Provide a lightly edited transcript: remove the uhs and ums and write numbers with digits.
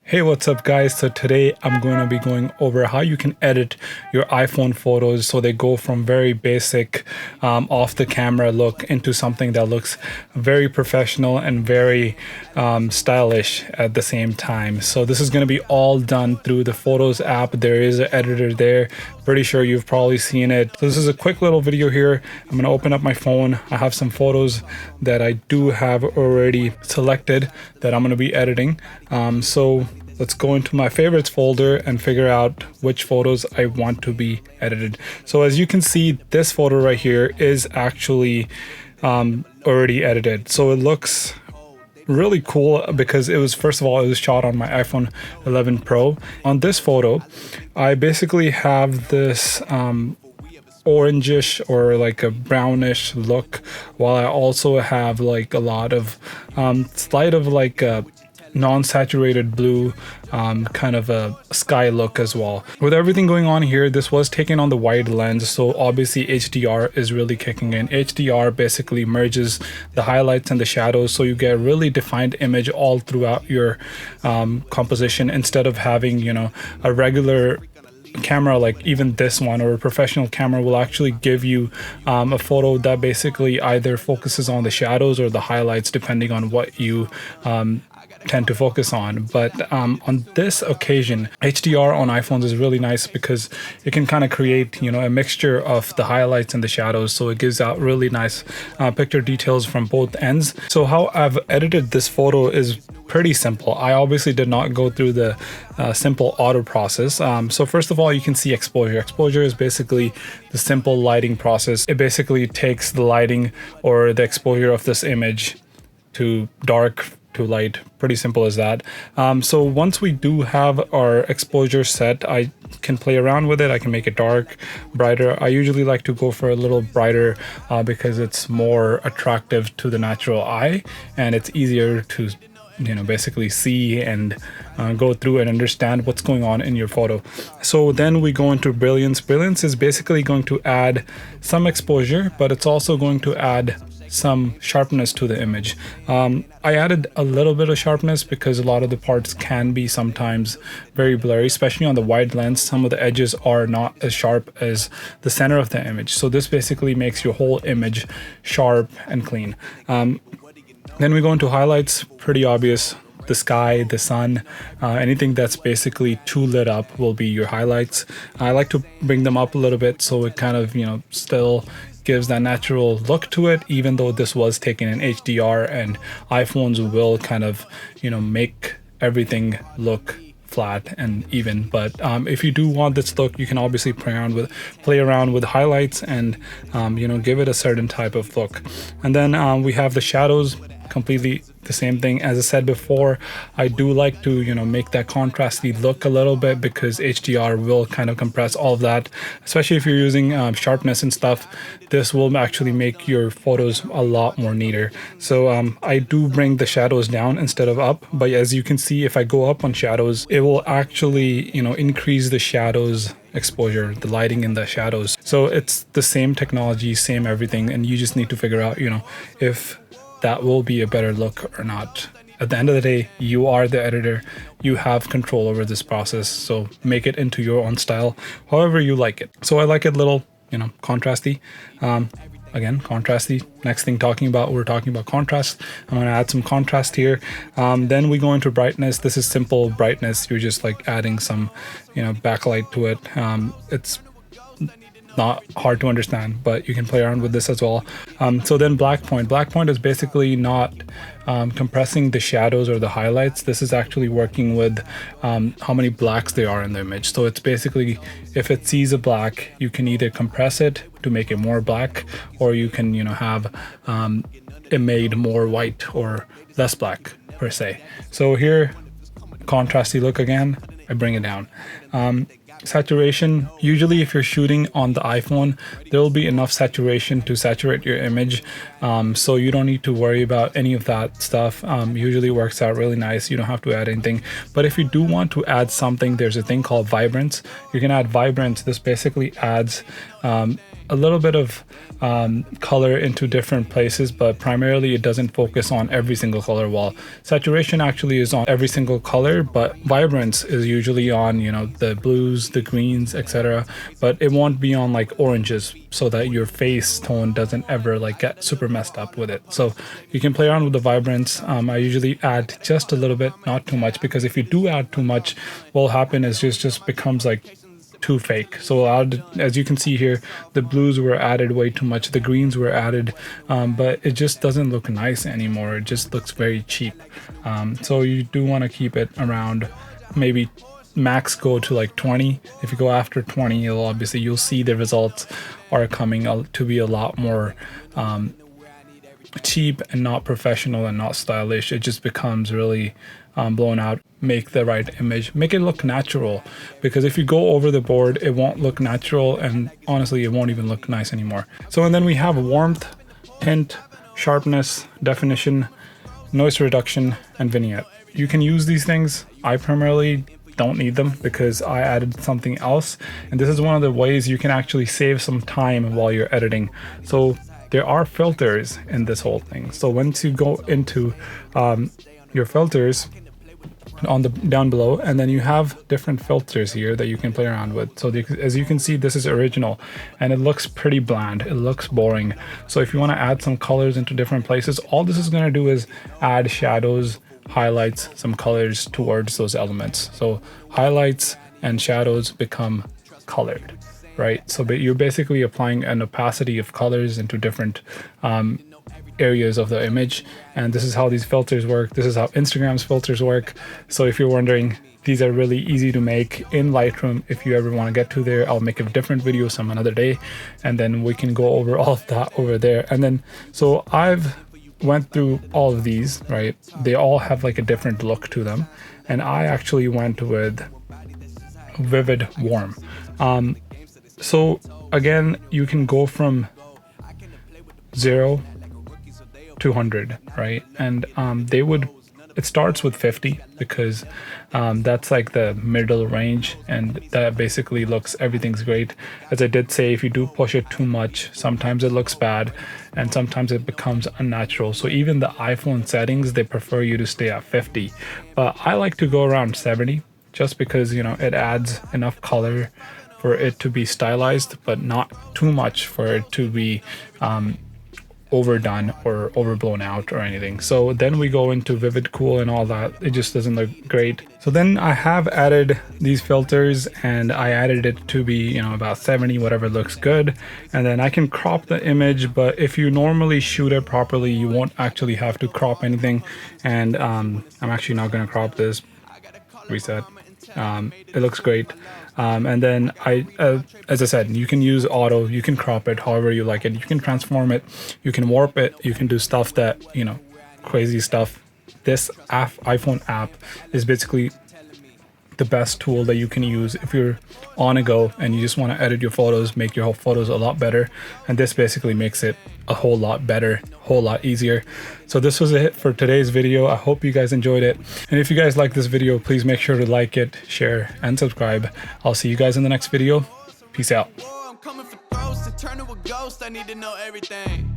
Hey, what's up guys? So today I'm going to be going over how you can edit your iPhone photos so they go from very basic off the camera look into something that looks very professional and very stylish at the same time. So this is going to be all done through the Photos app. There is an editor there. Pretty sure you've probably seen it. So this is a quick little video here. I'm going to open up my phone. I have some photos that I do have already selected that I'm going to be editing. So let's go into my favorites folder and figure out which photos I want to be edited. So as you can see, this photo right here is actually already edited. So it looks really cool because it was, first of all, it was shot on my iPhone 11 Pro. On this photo, I basically have this orangish or like a brownish look, while I also have like a lot of slight of like a non-saturated blue kind of a sky look as well. With everything going on here, this was taken on the wide lens, so obviously HDR is really kicking in. HDR basically merges the highlights and the shadows, so you get a really defined image all throughout your composition, instead of having, you know, a regular camera like even this one or a professional camera will actually give you a photo that basically either focuses on the shadows or the highlights depending on what you tend to focus on. But on this occasion, HDR on iPhones is really nice because it can kind of create, you know, a mixture of the highlights and the shadows, so it gives out really nice picture details from both ends. So how I've edited this photo is pretty simple. I obviously did not go through the simple auto process. So first of all, you can see exposure. Exposure is basically the simple lighting process. It basically takes the lighting or the exposure of this image to dark to light. Pretty simple as that. So once we do have our exposure set, I can play around with it. I can make it dark, brighter. I usually like to go for a little brighter because it's more attractive to the natural eye and it's easier to, you know, basically see and go through and understand what's going on in your photo. So then we go into brilliance. Brilliance is basically going to add some exposure, but it's also going to add some sharpness to the image. I added a little bit of sharpness because a lot of the parts can be sometimes very blurry, especially on the wide lens. Some of the edges are not as sharp as the center of the image. So this basically makes your whole image sharp and clean. Then we go into highlights. Pretty obvious. The sky, the sun, anything that's basically too lit up will be your highlights. I like to bring them up a little bit so it kind of, you know, still gives that natural look to it, even though this was taken in HDR, and iPhones will kind of, you know, make everything look flat and even. But if you do want this look, you can obviously play around with highlights and you know, give it a certain type of look. And then we have the shadows. Completely the same thing. As I said before, I do like to, you know, make that contrasty look a little bit because HDR will kind of compress all of that, especially if you're using sharpness and stuff. This will actually make your photos a lot more neater. So I do bring the shadows down instead of up, but as you can see, if I go up on shadows, it will actually, you know, increase the shadows exposure, the lighting in the shadows. So it's the same technology, same everything, and you just need to figure out, you know, if that will be a better look or not. At the end of the day, you are the editor. You have control over this process, so make it into your own style, however you like it. So I like it a little, you know, contrasty. Again, contrasty. Next thing we're talking about contrast. I'm going to add some contrast here. Then we go into brightness. This is simple brightness. You're just like adding some, you know, backlight to it. It's not hard to understand, but you can play around with this as well. So then black point. Black point is basically not compressing the shadows or the highlights. This is actually working with how many blacks there are in the image. So it's basically, if it sees a black, you can either compress it to make it more black, or you can, you know, have it made more white or less black per se. So here, contrasty look again, I bring it down. Saturation, usually if you're shooting on the iPhone, there will be enough saturation to saturate your image, so you don't need to worry about any of that stuff. Usually works out really nice. You don't have to add anything. But if you do want to add something, there's a thing called vibrance. You can add vibrance. This basically adds a little bit of color into different places, but primarily it doesn't focus on every single color, while saturation actually is on every single color, but vibrance is usually on, you know, the blues, the greens, etc. But it won't be on like oranges, so that your face tone doesn't ever like get super messed up with it. So you can play around with the vibrance. I usually add just a little bit, not too much, because if you do add too much, what will happen is just becomes like too fake. So as you can see here, the blues were added way too much, the greens were added, but it just doesn't look nice anymore. It just looks very cheap. So you do want to keep it around, maybe max go to like 20. If you go after 20, you'll see the results are coming to be a lot more cheap and not professional and not stylish. It just becomes really blown out. Make the right image, make it look natural, because if you go over the board, it won't look natural, and honestly it won't even look nice anymore. So, and then we have warmth, tint, sharpness, definition, noise reduction, and vignette. You can use these things. I primarily don't need them because I added something else, and this is one of the ways you can actually save some time while you're editing. So there are filters in this whole thing. So once you go into your filters on the down below, and then you have different filters here that you can play around with. So as you can see, this is original and it looks pretty bland, it looks boring. So if you want to add some colors into different places, all this is going to do is add shadows, highlights, some colors towards those elements. So highlights and shadows become colored, right? So you're basically applying an opacity of colors into different areas of the image, and this is how these filters work. This is how Instagram's filters work. So if you're wondering, these are really easy to make in Lightroom. If you ever want to get to there, I'll make a different video some another day, and then we can go over all of that over there. And then so I've went through all of these, right? They all have like a different look to them, and I actually went with Vivid Warm. So again, you can go from 0 to 100, right? And it starts with 50 because that's like the middle range, and that basically everything's great. As I did say, if you do push it too much, sometimes it looks bad and sometimes it becomes unnatural. So even the iPhone settings, they prefer you to stay at 50, but I like to go around 70 just because, you know, it adds enough color for it to be stylized, but not too much for it to be overdone or overblown out or anything. So then we go into Vivid Cool and all that. It just doesn't look great. So then I have added these filters, and I added it to be, you know, about 70, whatever looks good. And then I can crop the image, but if you normally shoot it properly, you won't actually have to crop anything. And I'm actually not going to crop this. Reset. It looks great. And then as I said, you can use auto, you can crop it however you like it, you can transform it, you can warp it, you can do stuff that, you know, crazy stuff. This iPhone app is basically the best tool that you can use if you're on a go and you just want to edit your photos, make your whole photos a lot better. And this basically makes it a whole lot better, a whole lot easier. So this was it for today's video. I hope you guys enjoyed it. And if you guys like this video, please make sure to like it, share, and subscribe. I'll see you guys in the next video. Peace out. I'm coming for throats to turn to a ghost. I need to know everything.